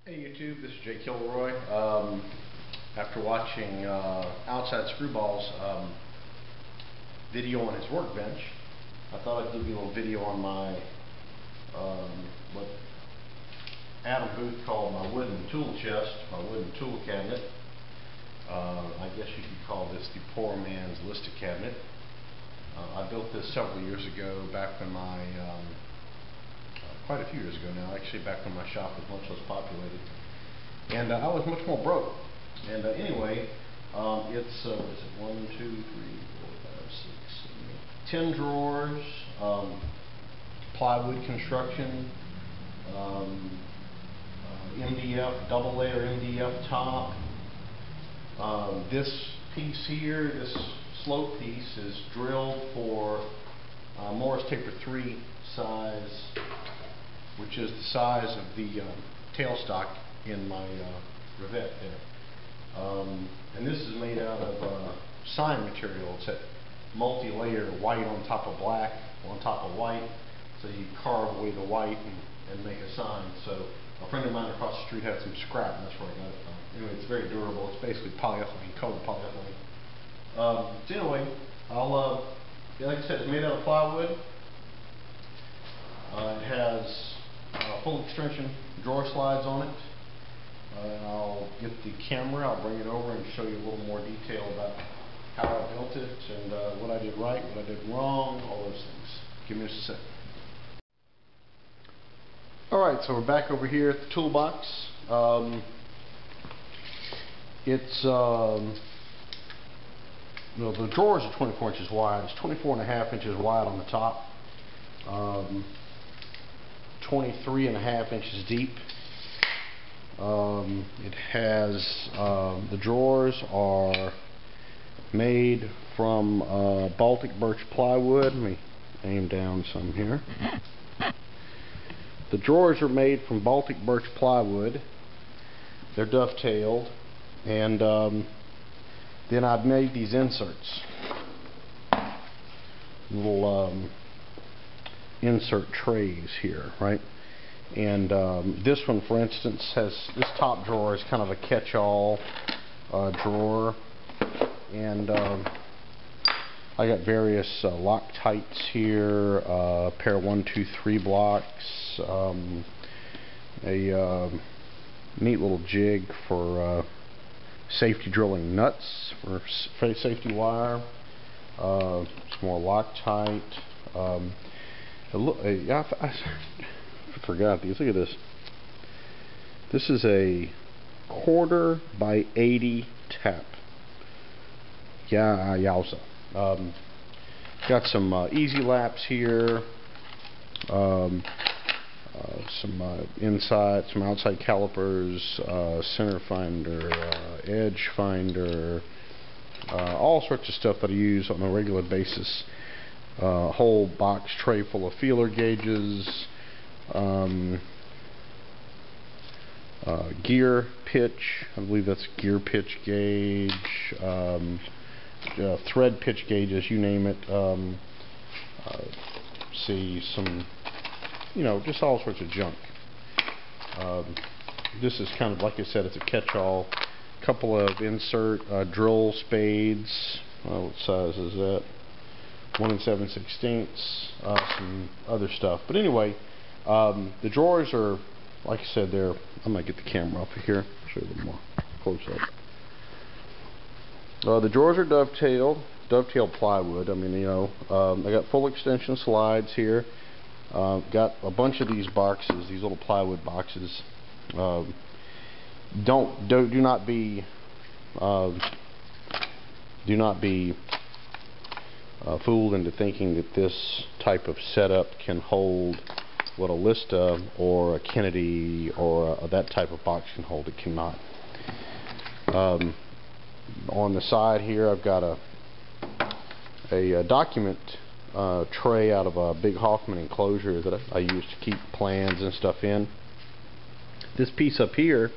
Hey YouTube, this is Jay Kilroy. After watching Outside Screwball's video on his workbench, I thought I'd give you a little video on my what Adam Booth called my wooden tool chest, my wooden tool cabinet. I guess you could call this the poor man's Lista cabinet. I built this several years ago, back when my quite a few years ago now, actually, back when my shop was much less populated, and I was much more broke. And anyway, it's is it 1, 2, 3, 4, 5, 6, 7, 8, 10 drawers, plywood construction, MDF, double layer MDF top. This piece here, this slope piece, is drilled for Morris Taper 3 size, which is the size of the tailstock in my Revette there. And this is made out of sign material. It's a multi-layer, white on top of black, on top of white, so you carve away the white and make a sign. So a friend of mine across the street had some scrap, and that's where I got it from. Anyway, it's very durable. It's basically polyethylene, colored polyethylene. So anyway, like I said, it's made out of plywood. It has full extension drawer slides on it. I'll get the camera, I'll bring it over and show you a little more detail about how I built it and what I did right, what I did wrong, all those things. Give me just a second. Alright, so we're back over here at the Toolbox. The drawers are 24 inches wide. It's 24.5 inches wide on the top. 23.5 inches deep. It has the drawers are made from Baltic birch plywood. Let me aim down some here. The drawers are made from Baltic birch plywood. They're dovetailed, and then I've made these inserts, little insert trays here, right? And this one, for instance, has this top drawer is kind of a catch-all drawer, and I got various Loctites here, a pair of 1, 2, 3 blocks, a neat little jig for safety drilling nuts for safety wire, some more Loctite. I forgot these. Look at this. This is a 1/4 by 80 tap. Yeah, yowza. Got some easy laps here. Some inside, some outside calipers, center finder, edge finder, all sorts of stuff that I use on a regular basis. Whole box tray full of feeler gauges, gear pitch, I believe that's gear pitch gauge, thread pitch gauges, you name it. See some, just all sorts of junk. This is kind of, like I said, it's a catch-all. Couple of insert drill spades. What size is that? 1 7/16. Some other stuff. But anyway, the drawers are, like I said, I might get the camera off of here. Show you a little more close up. The drawers are dovetailed plywood. I mean, I got full extension slides here. Got a bunch of these boxes, these little plywood boxes. Do not be fooled into thinking that this type of setup can hold what a Lista or a Kennedy or that type of box can hold. It cannot. On the side here, I've got a document tray out of a big Hoffman enclosure that I use to keep plans and stuff in. This piece up here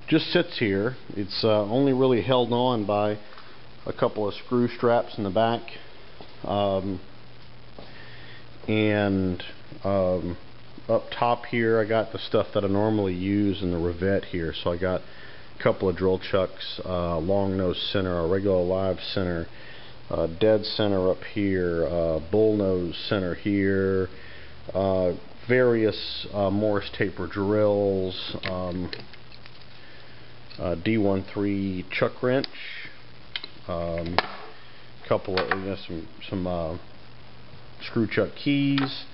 just sits here. It's only really held on by a couple of screw straps in the back, and up top here, I got the stuff that I normally use in the revet here. So I got a couple of drill chucks, long nose center, a regular live center, dead center up here, bull nose center here, various Morris taper drills, D13 chuck wrench, couple of some screw chuck keys.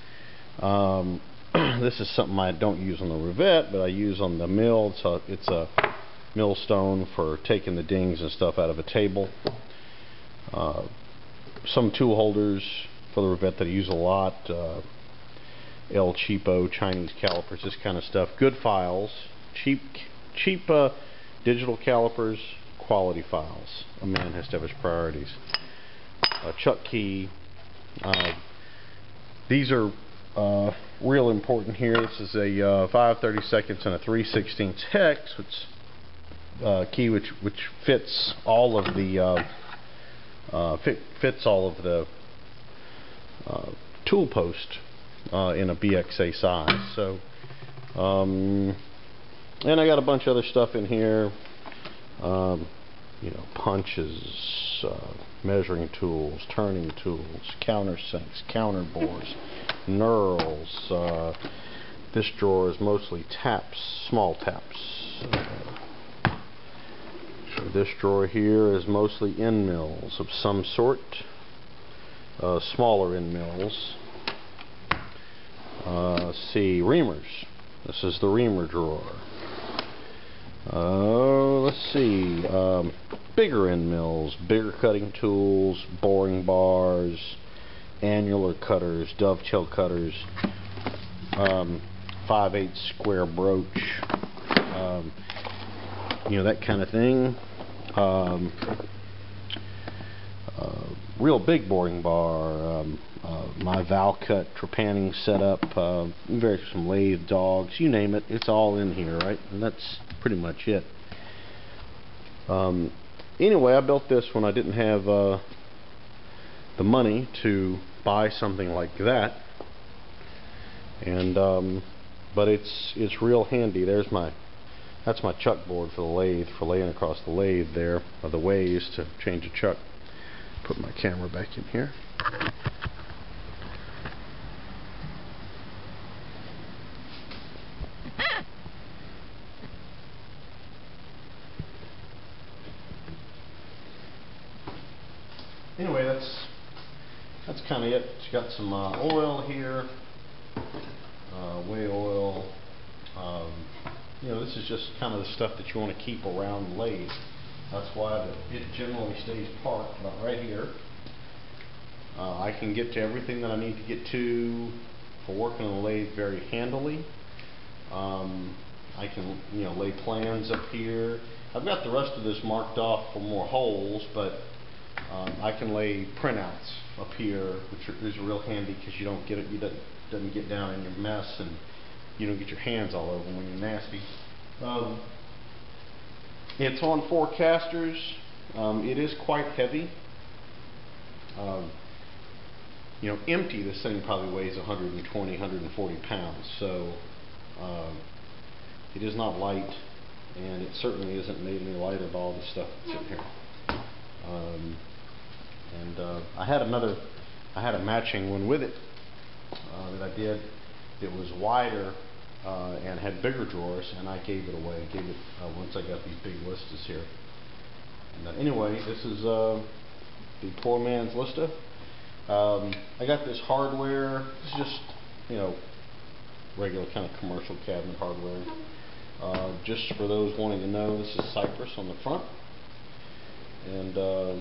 This is something I don't use on the revet, but I use on the mill. So it's a millstone for taking the dings and stuff out of a table. Some tool holders for the revet that I use a lot. El Cheapo, Chinese calipers, this kind of stuff. Good files, cheap digital calipers, quality files. A man has to have his priorities. Chuck key. These are real important here. This is a 5/32 and a 3/16 hex, key which fits all of the tool post in a BXA size. So, and I got a bunch of other stuff in here. You know, punches, measuring tools, turning tools, countersinks, counterbores, knurls. This drawer is mostly taps, small taps. This drawer here is mostly end mills of some sort, smaller end mills. Let's see, reamers. This is the reamer drawer. Let's see, bigger end mills, bigger cutting tools, boring bars, annular cutters, dovetail cutters, 5/8 square broach, you know, that kind of thing. Real big boring bar, my valve cut trepanning setup, some lathe dogs, you name it, it's all in here, right? And that's pretty much it. Anyway, I built this when I didn't have the money to buy something like that, and but it's real handy. That's my chuck board for the lathe, for laying across the lathe there, or the ways to change a chuck. Put my camera back in here. Anyway, that's kind of it. It's got some oil here, whey oil. You know, this is just kind of the stuff that you want to keep around the lathe. That's why it generally stays parked about right here. I can get to everything that I need to get to for working on the lathe very handily. I can, you know, lay plans up here. I've got the rest of this marked off for more holes, but I can lay printouts up here, which is real handy because you don't get it. It doesn't get down in your mess, and you don't get your hands all over them when you're nasty. It's on 4 casters. It is quite heavy. You know, empty, this thing probably weighs 120, 140 pounds. So it is not light, and it certainly isn't made any lighter by all the stuff that's in here. I had a matching one with it that I did. It was wider and had bigger drawers, and I gave it away. I gave it once I got these big Listas here. And, anyway, this is the poor man's Lista. I got this hardware. This is just, you know, regular kind of commercial cabinet hardware. Just for those wanting to know, this is Cypress on the front, and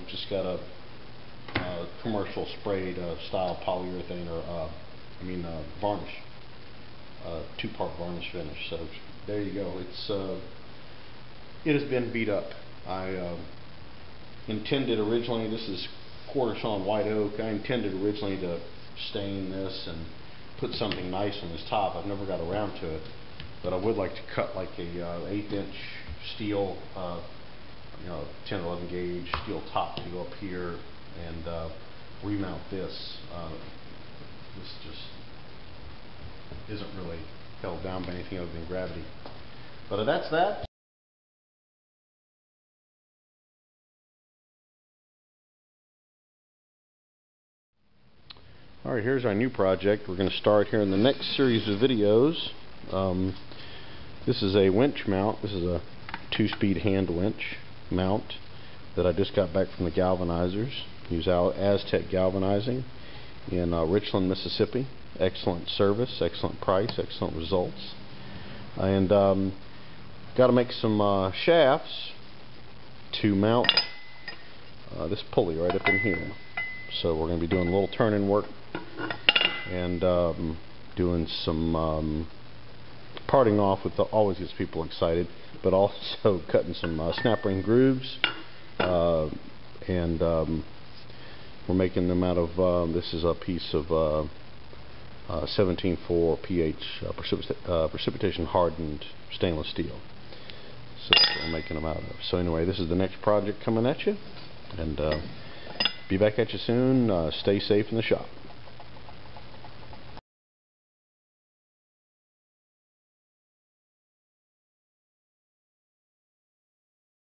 just got a commercial sprayed style polyurethane, or varnish, 2-part varnish finish. So there you go. It has been beat up. I intended originally, this is quarter sawn white oak. I intended originally to stain this and put something nice on this top. I've never got around to it, but I would like to cut like a 1/8" steel, 10 or 11 gauge steel top to go up here and remount this. This just isn't really held down by anything other than gravity. But that's that. Alright, here's our new project. We're going to start here in the next series of videos. This is a winch mount. This is a 2-speed hand winch mount that I just got back from the galvanizers. Use Aztec Galvanizing in Richland, Mississippi. Excellent service, excellent price, excellent results. And got to make some shafts to mount this pulley right up in here. So we're going to be doing a little turning work and doing some parting off with always gets people excited, but also cutting some snap ring grooves, and we're making them out of this is a piece of 17.4 pH precipitation hardened stainless steel. So that's what we're making them out of. So anyway, this is the next project coming at you, and be back at you soon. Stay safe in the shop.